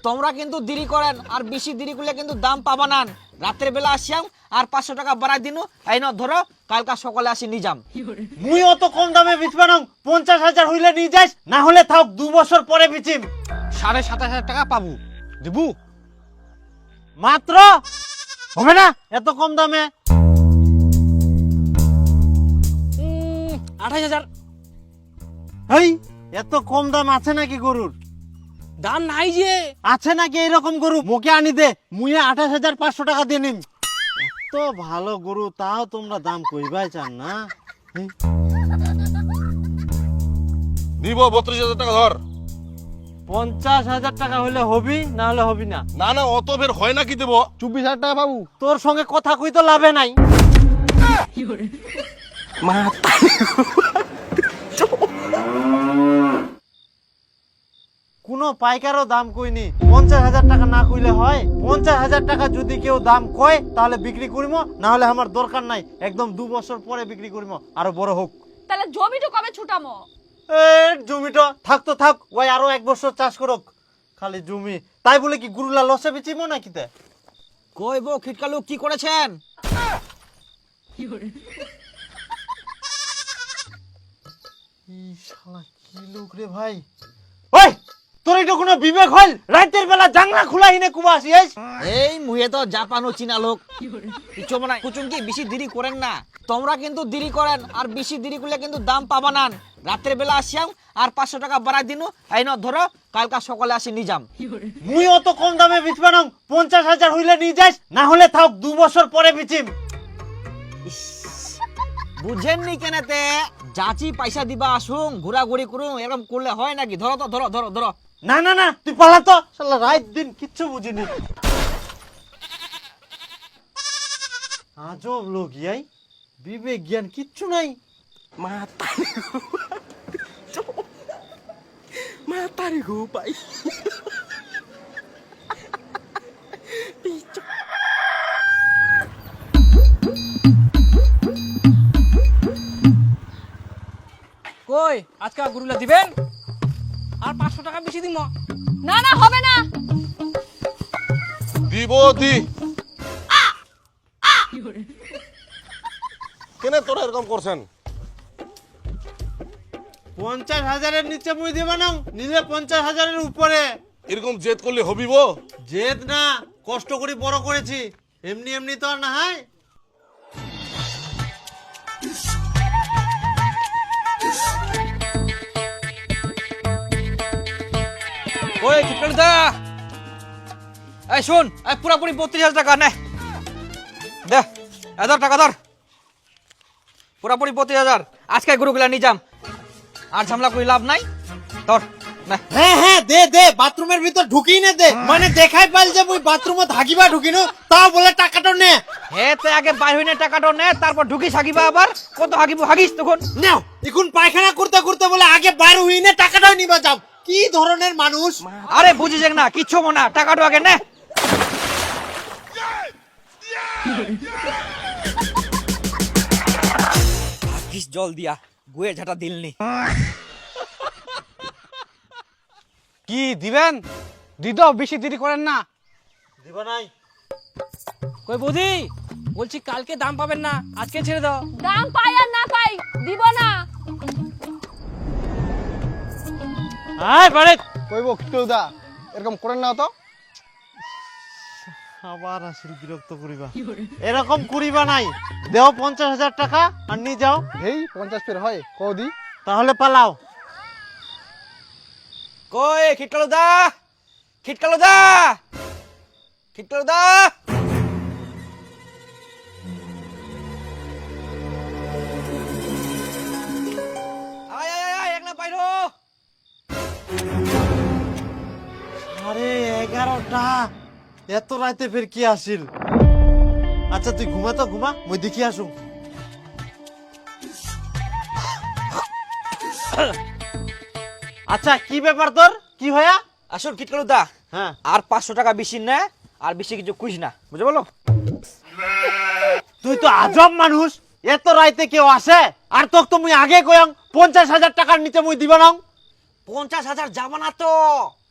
তোমরা কিন্তু দেরি করেন আর বেশি দেরি করলে কিন্তু দাম পাবা না। রাতের বেলা আসিয়াম আর 500 টাকা বাড়াই দিনু। এই না ধরো, কালকা সকালে আসি নিজাম। মুই অত কম দামে বেচবা না, 50,000 হইলে নিয়ে যাস, না হলে থাক 2 বছর পরে বেচিম। 27,500 টাকা পাবো, দিবু? মাত্র হবে না এত কম দামে? 28,000। এই এত কম দাম আছে নাকি গরুর? দাম নাই যে। আছে নাকি এরকম গরু? মোকে আনি দে, মুই 28,500 টাকা দিয়ে নিম। এত ভালো গরু তাও তোমরা দাম কইবাই চান না। দিব 32,000 টাকা ধর। 50,000 টাকা হলে হবি, না হলে হবি না। না না, অত বের হয় না, কি দেব? 24,000 টাকা পাবো। তোর সঙ্গে কথা কই তো লাভে নাই। কোনো পাইকারও দাম কইনি, 50,000 টাকা না কইলে হয়? 50,000 টাকা যদি কেউ দাম কয় তাহলে বিক্রি করিম, না হলে আমার দরকার নাই, একদম 2 বছর পরে বিক্রি করিম, আরো বড় হোক। তাহলে জমিটা কবে ছুটামো? জমিটা থাক তো থাক, ওই আরো 1 বছর চাষ করুক। খালি জমি তাই বলে কি গুরুলা লসে বেচিমো নাকি? তে কই বউ খিটকালু কি করেছেন? শালা কি লোক রে ভাই! ওই তোর এটা কোনো বিবেক হল? রাতের বেলা জাংলা খোলা হিনে কুবা আসিস? এই মুহে তো জাপানো চীনা লোক। কিছু মানে কুচুম কি বেশি দেরি করেন না। তোমরা কিন্তু দেরি করেন আর বেশি দেরি করলে কিন্তু দাম পাবা না। রাতের বেলা আসিয়াম আর 500 টাকা বাড়াই দিনু। এই না ধরো, কালকা সকালে আসি নিজাম। মুই অত কম দামে বেচবা না, 50,000 হইলে নিয়ে যাস, না হলে থাক 2 বছর পরে বেচিম। বুঝেননি কেনেতে? যাচি পয়সা দিবা আসুন, ঘোরাঘুরি করুন, এরকম করলে হয় নাকি? ধরো তো, ধরো ধরো ধরো। না না না, তুই পালা তো। শালা রাত দিন কিচ্ছু বুঝিনি। আজব লোক ইয়াই, বিবেক জ্ঞান কিচ্ছু নাই। মাতারি গো পাই। কই আজকে গুরুলা দিবেন? আর 500 টাকা বেশি দিম। না না, হবে না। দিব দি। কেন তোরা এরকম করছেন? 50,000-এর নিচে মুই দিব না, নিলে 50,000-এর উপরে। এরকম জেদ করলে হবি বো? জেদ না, কষ্ট করে বড় করেছি, এমনি এমনি তো আর না হয়। ওই খিটকালু দা, এই শুন, এই পুরাপুরি 32,000 টাকা নে দে। 1,000 টাকা ধর, পুরাপুরি 32,000। আজকে গরুগুলা নিজাম, আর ঝামেলা করে লাভ নাই। ধর নে। হ্যাঁ হ্যাঁ, দে দে, বাথরুমের ভিতর ঢুকিয়ে নে দে, মানে দেখাই পাইল যে মুই বাথরুমে থাকিবা ঢুকিনো, তাও বলে টাকাটা নে। হে তে আগে বাইর হইনে টাকাটা নে, তারপর ঢুকিস হাগিবা। আবার কত হাগিব হাগিস তখন। নাও, এখন পায়খানা করতে করতে বলে আগে বাইর হইনে টাকাটাও নিবা যাও। কি ধরনের মানুষ! আরে বুঝিস না, কিচ্ছু মনে, টাকাটা আগে নে। ভাগিস জল দিয়া, গুয়ে ঝাঁটা দিলনি। কি দিবেন? দিদ, বেশি দেরি করেন না। দিবা নাই? কই বৌদি, বলছি কালকে দাম পাবেন না, আজকে ছেড়ে দাও। দাম পাই আর না পাই, দিব না। আয় বাড়ি। কইব দা এরকম করেন না তো। আবার আসিল বিরক্ত করিবা। এরকম করিবা নাই, দেও 50,000 টাকা আর নিয়ে যাও। এই 50 ফের হয় কদি। তাহলে পালাও। কই খিটকালু দা, খিটকালু দা, খিটকালু দা। আয় আয় আয়, এক না বাইরো। 11:30, এত রাতে ফের কি আসিল? আচ্ছা তুই ঘুমা তো ঘুমা, মুই দেখি আসুম। আচ্ছা কি ব্যাপার তোর, কি হয়া? আসুন খিটকালু দা, হ্যাঁ আর 500 টাকা বেশি নে, আর বেশি কিছু খুঁজ না, বুঝে বলো। তুই তো আজব মানুষ, এত রাইতে কেউ আসে? আর তোক তো মুই আগে কইয়াম 50,000 টাকার নিচে মুই দিব না। 50,000 যাবা না তো,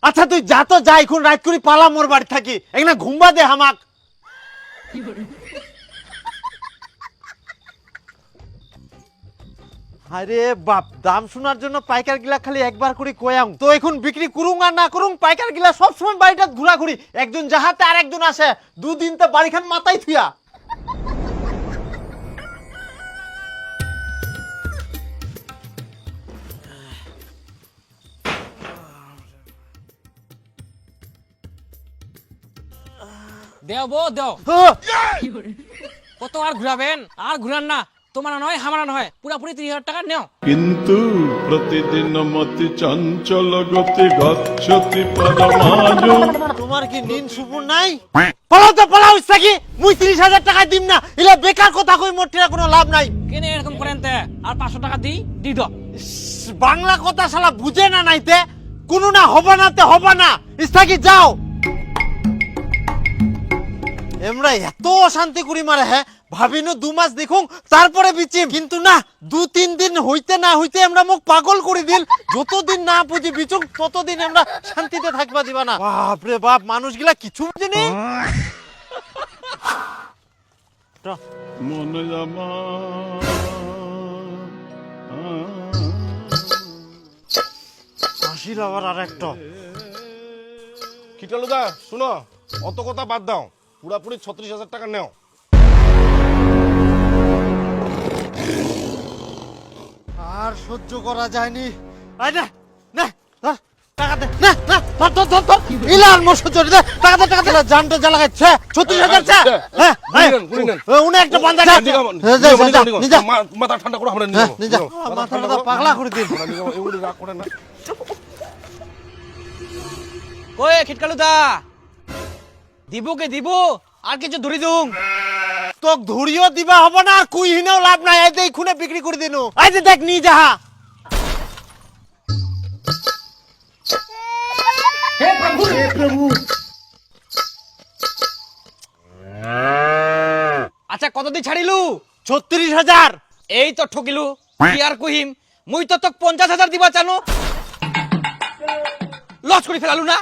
আচ্ছা তুই যা তো যা, এখন রাত করে পালা মোর বাড়ি থাকি, এখানে ঘুমবা দে হামাক। আরে বাপ, দাম শোনার জন্য পাইকার গিলা খালি একবার করে কয়াম তো, এখন বিক্রি করুং আর না করুং পাইকার গিলা সবসময় বাড়িটা ঘোরাঘুরি, একজন যাহাতে আর একজন আসে, দুদিন তো বাড়িখান মাথায় থুয়া। দেও বো দেও। কত আর ঘুরাবেন? আর ঘুরান না, তোমার নয় হামারা নয়, পুরাপুরি 30,000 টাকা নেও। কিন্তু প্রতিদিন মতি চঞ্চল গতি গচ্ছতি পরমাণু। তোমার কি নিন সুপুর নাই? পালাও তো পালাও, ইস্তাকি মুই 30,000 টাকা দিম না, এলা বেকার কথা কই, মোর টিয়া কোনো লাভ নাই। কেনে এরকম করেন তে? আর 500 টাকা দি দাও। বাংলা কথা শালা বুঝে না নাইতে, কোনো না হবে না তে হবে না, ইস্তাকি যাও। এমরা এত অশান্তি করি মারে, হ্যাঁ ভাবিনো 2 মাস দেখুন তারপরে বিচিম, কিন্তু না 2-3 দিন হইতে না হইতে আমরা মুখ পাগল করে দিল, যতদিন না বুঝি বিচুক ততদিন আমরা শান্তিতে থাকবা দিবা না। বাপ রে বাপ, মানুষগুলা কিছু বুঝেনি। মনে জামা আসিল আবার আর একটা। কিটালুদা শুনো, অত কথা বাদ দাও, পুরাপুরি 36,000 টাকা নেও। আর সহ্য করা যায়নি। আই না না ধর, টাকা দে, না না ধর ধর ধর ধর, ইলার মোর সহ্য দে, টাকা দে টাকা দে, জানটা জ্বালা গাচ্ছে 36,000 চা। হ্যাঁ গুনি নেন। উনি একটা বান্দা যা যা, মাথা ঠান্ডা করো, আমরা নিয়ে হ্যাঁ যাবো, নিজা নিয়ে যাবো। মাথা মাথা পাগলা করে দিন। আমরা নিয়ে যাবো, এগুলি রাগ করে না। কই খিটকালু দা, দিব কে দিব, আর কিছু ধরি দুং। তোক ধরিও দিবা হবে না, কুই হিনেও লাভ নাই, এই দেই খুনে বিক্রি করে দিনু, এই যে দেখ নি যাহা। আচ্ছা কত দি ছাড়িলু? 36,000। এই তো ঠকিলু, কি আর কহিম, মুই তো তোক 50,000 দিবা চানো, লস করে ফেলালু না।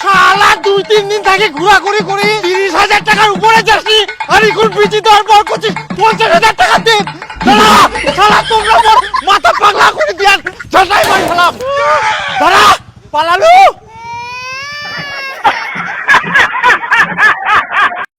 শালা 2-3 দিন থেকে ঘোরাঘুরি করি 30,000 টাকার উপরে যাচ্ছি, আর এখন বিচি দেওয়ার পর করছি 50,000 টাকা দিন।